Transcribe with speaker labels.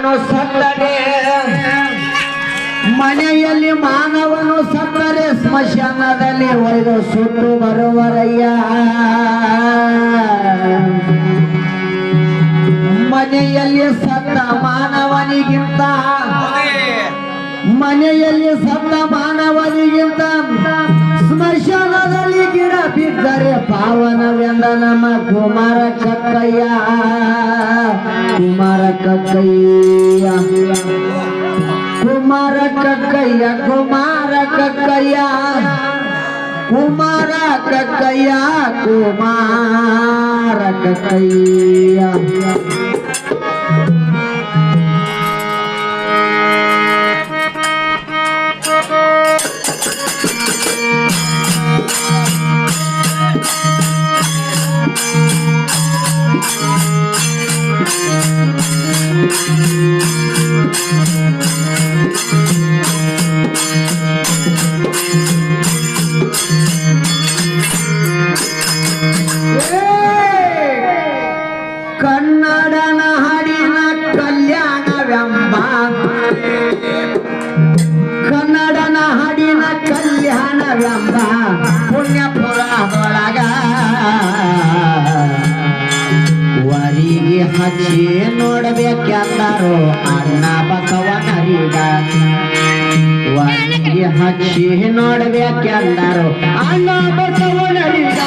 Speaker 1: ಮಾನವನು ಸತ್ತರೆ ಮನೆಯಲ್ಲಿ ಮಾನವನು ಸತ್ತರೆ ಸ್ಮಶಾನದಲ್ಲಿ ಒಯ್ದು ಸುಟ್ಟು ಬರುವರಯ್ಯ. ಮನೆಯಲ್ಲಿ ಸತ್ತ ಮಾನವನಿಗಿಂತ ಸ್ಮಶಾನದಲ್ಲಿ ಗಿಡ ಬಿದ್ದರೆ ಪಾವನವೆಂದ ನಮ್ಮ ಕುಮಾರ ಕಕ್ಕಯ್ಯ. ಕುಮಾರ ಕಕ್ಕಯ್ಯ ಕುಮಾರ ಕಕ್ಕಯ್ಯ ಕುಮಾರ ಕಕ್ಕಯ್ಯ ಕುಮಾರ ಕಕ್ಕಯ್ಯ ಕುಮಾರ ಕಕ್ಕಯ್ಯ. ಕನ್ನಡನ ಹಾಡಿನ ಕಲ್ಯಾಣವೆಂಬ ಕನ್ನಡನ ಹಾಡಿನ ಕಲ್ಯಾಣವೆಂಬ ಪುಣ್ಯಪುರದೊಳಗ ವರಿಗೆ ಹಚ್ಚಿ ನೋಡಬೇಕೆಂದರು ಅಣ್ಣ ಬಸವನರಿಗ. ವರಿಗೆ ಹಚ್ಚಿ ನೋಡಬೇಕೆಂದರು ಅಣ್ಣ ಬಸವನರಿಗ.